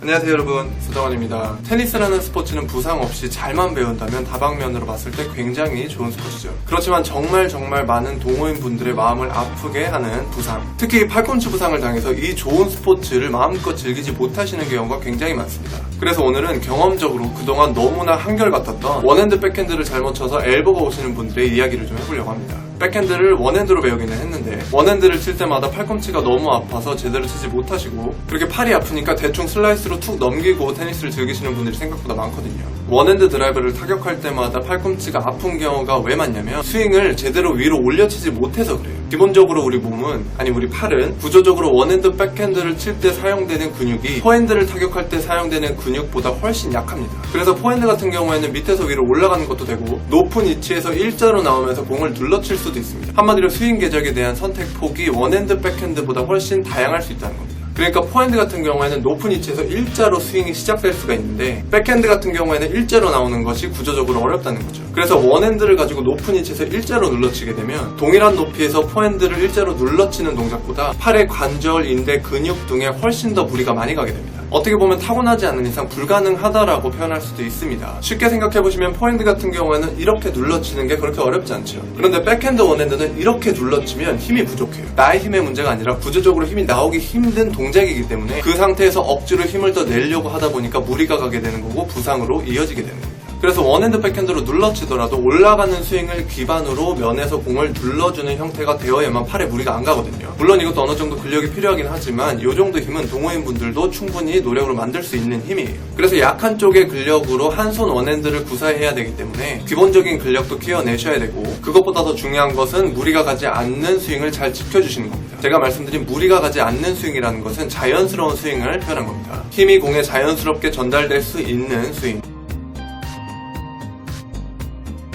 안녕하세요 여러분, 수정원입니다. 테니스라는 스포츠는 부상 없이 잘만 배운다면 다방면으로 봤을 때 굉장히 좋은 스포츠죠. 그렇지만 정말 많은 동호인분들의 마음을 아프게 하는 부상, 특히 팔꿈치 부상을 당해서 이 좋은 스포츠를 마음껏 즐기지 못하시는 경우가 굉장히 많습니다. 그래서 오늘은 경험적으로 그동안 너무나 한결같았던 원핸드 백핸드를 잘못 쳐서 엘보가 오시는 분들의 이야기를 좀 해보려고 합니다. 백핸드를 원핸드로 배우기는 했는데 원핸드를 칠 때마다 팔꿈치가 너무 아파서 제대로 치지 못하시고, 그렇게 팔이 아프니까 대충 슬라이스로 툭 넘기고 테니스를 즐기시는 분들이 생각보다 많거든요. 원핸드 드라이버를 타격할 때마다 팔꿈치가 아픈 경우가 왜 많냐면 스윙을 제대로 위로 올려치지 못해서 그래요. 기본적으로 우리 몸은, 아니 우리 팔은 구조적으로 원핸드 백핸드를 칠 때 사용되는 근육이 포핸드를 타격할 때 사용되는 근육보다 훨씬 약합니다. 그래서 포핸드 같은 경우에는 밑에서 위로 올라가는 것도 되고 높은 위치에서 일자로 나오면서 공을 눌러칠 수도 있습니다. 한마디로 스윙 궤적에 대한 선택 폭이 원핸드 백핸드보다 훨씬 다양할 수 있다는 겁니다. 그러니까 포핸드 같은 경우에는 높은 위치에서 일자로 스윙이 시작될 수가 있는데 백핸드 같은 경우에는 일자로 나오는 것이 구조적으로 어렵다는 거죠. 그래서 원핸드를 가지고 높은 위치에서 일자로 눌러치게 되면 동일한 높이에서 포핸드를 일자로 눌러치는 동작보다 팔의 관절, 인대, 근육 등에 훨씬 더 무리가 많이 가게 됩니다. 어떻게 보면 타고나지 않는 이상 불가능하다라고 표현할 수도 있습니다. 쉽게 생각해보시면 포핸드 같은 경우에는 이렇게 눌러치는 게 그렇게 어렵지 않죠. 그런데 백핸드, 원핸드는 이렇게 눌러치면 힘이 부족해요. 나의 힘의 문제가 아니라 구조적으로 힘이 나오기 힘든 동작이기 때문에 그 상태에서 억지로 힘을 더 내려고 하다 보니까 무리가 가게 되는 거고 부상으로 이어지게 되는 겁니다. 그래서 원핸드 백핸드로 눌러치더라도 올라가는 스윙을 기반으로 면에서 공을 눌러주는 형태가 되어야만 팔에 무리가 안 가거든요. 물론 이것도 어느 정도 근력이 필요하긴 하지만 이 정도 힘은 동호인분들도 충분히 노력으로 만들 수 있는 힘이에요. 그래서 약한 쪽의 근력으로 한 손 원핸드를 구사해야 되기 때문에 기본적인 근력도 키워내셔야 되고, 그것보다 더 중요한 것은 무리가 가지 않는 스윙을 잘 지켜주시는 겁니다. 제가 말씀드린 무리가 가지 않는 스윙이라는 것은 자연스러운 스윙을 표현한 겁니다. 힘이 공에 자연스럽게 전달될 수 있는 스윙.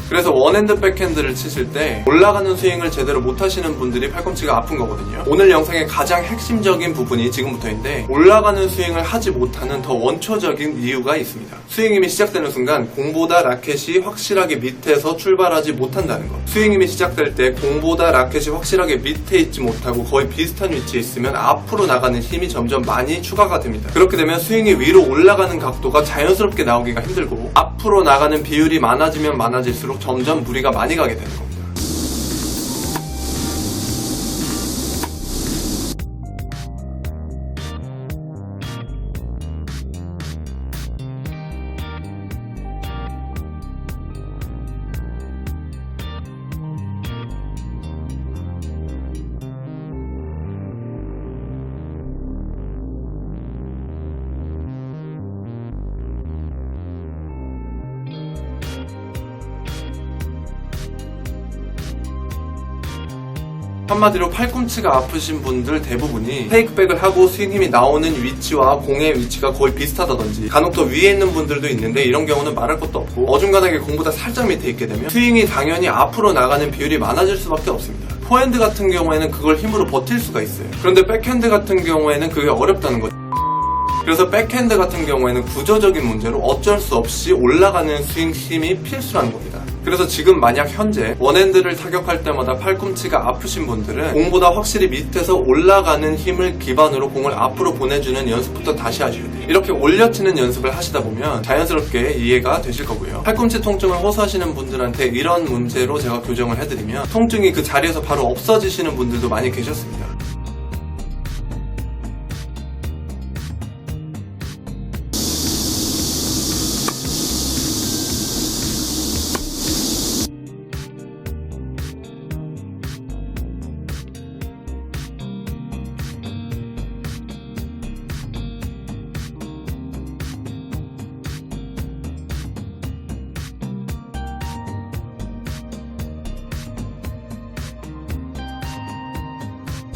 그래서 원핸드 백핸드를 치실 때 올라가는 스윙을 제대로 못하시는 분들이 팔꿈치가 아픈 거거든요. 오늘 영상의 가장 핵심적인 부분이 지금부터인데, 올라가는 스윙을 하지 못하는 더 원초적인 이유가 있습니다. 스윙임이 시작되는 순간 공보다 라켓이 확실하게 밑에서 출발하지 못한다는 것. 스윙임이 시작될 때 공보다 라켓이 확실하게 밑에 있지 못하고 거의 비슷한 위치에 있으면 앞으로 나가는 힘이 점점 많이 추가가 됩니다. 그렇게 되면 스윙이 위로 올라가는 각도가 자연스럽게 나오기가 힘들고, 앞으로 나가는 비율이 많아지면 많아질수록 점점 무리가 많이 가게 되는 겁니다. 한마디로 팔꿈치가 아프신 분들 대부분이 테이크백을 하고 스윙 힘이 나오는 위치와 공의 위치가 거의 비슷하다든지, 간혹 더 위에 있는 분들도 있는데 이런 경우는 말할 것도 없고, 어중간하게 공보다 살짝 밑에 있게 되면 스윙이 당연히 앞으로 나가는 비율이 많아질 수밖에 없습니다. 포핸드 같은 경우에는 그걸 힘으로 버틸 수가 있어요. 그런데 백핸드 같은 경우에는 그게 어렵다는 거죠. 그래서 백핸드 같은 경우에는 구조적인 문제로 어쩔 수 없이 올라가는 스윙 힘이 필수라는 겁니다. 그래서 지금 만약 현재 원핸드를 타격할 때마다 팔꿈치가 아프신 분들은 공보다 확실히 밑에서 올라가는 힘을 기반으로 공을 앞으로 보내주는 연습부터 다시 하셔야 돼요. 이렇게 올려치는 연습을 하시다 보면 자연스럽게 이해가 되실 거고요. 팔꿈치 통증을 호소하시는 분들한테 이런 문제로 제가 교정을 해드리면 통증이 그 자리에서 바로 없어지시는 분들도 많이 계셨습니다.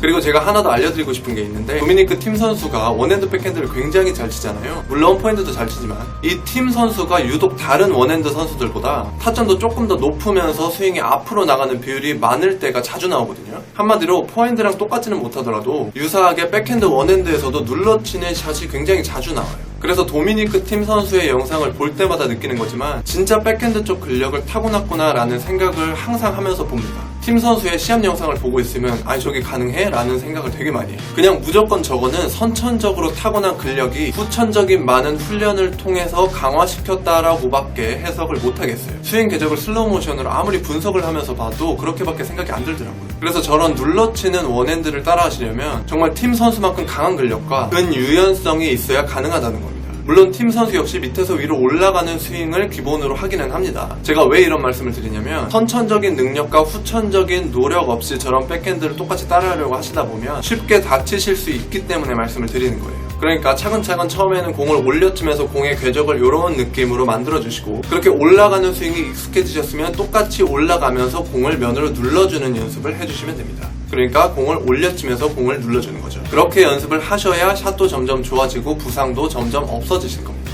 그리고 제가 하나 더 알려드리고 싶은 게 있는데, 도미니크 팀 선수가 원핸드 백핸드를 굉장히 잘 치잖아요. 물론 포핸드도 잘 치지만 이 팀 선수가 유독 다른 원핸드 선수들보다 타점도 조금 더 높으면서 스윙이 앞으로 나가는 비율이 많을 때가 자주 나오거든요. 한마디로 포핸드랑 똑같지는 못하더라도 유사하게 백핸드, 원핸드에서도 눌러치는 샷이 굉장히 자주 나와요. 그래서 도미니크 팀 선수의 영상을 볼 때마다 느끼는 거지만 진짜 백핸드 쪽 근력을 타고났구나 라는 생각을 항상 하면서 봅니다. 팀 선수의 시합 영상을 보고 있으면 아니 저게 가능해? 라는 생각을 되게 많이 해요. 그냥 무조건 저거는 선천적으로 타고난 근력이 후천적인 많은 훈련을 통해서 강화시켰다라고밖에 해석을 못하겠어요. 스윙 궤적을 슬로우 모션으로 아무리 분석을 하면서 봐도 그렇게밖에 생각이 안 들더라고요. 그래서 저런 눌러치는 원핸드를 따라 하시려면 정말 팀 선수만큼 강한 근력과 근유연성이 있어야 가능하다는 겁니다. 물론 팀 선수 역시 밑에서 위로 올라가는 스윙을 기본으로 하기는 합니다. 제가 왜 이런 말씀을 드리냐면 선천적인 능력과 후천적인 노력 없이 저런 백핸드를 똑같이 따라하려고 하시다 보면 쉽게 다치실 수 있기 때문에 말씀을 드리는 거예요. 그러니까 차근차근 처음에는 공을 올려주면서 공의 궤적을 이런 느낌으로 만들어주시고 그렇게 올라가는 스윙이 익숙해지셨으면 똑같이 올라가면서 공을 면으로 눌러주는 연습을 해주시면 됩니다. 그러니까 공을 올려치면서 공을 눌러주는 거죠. 그렇게 연습을 하셔야 샷도 점점 좋아지고 부상도 점점 없어지실 겁니다.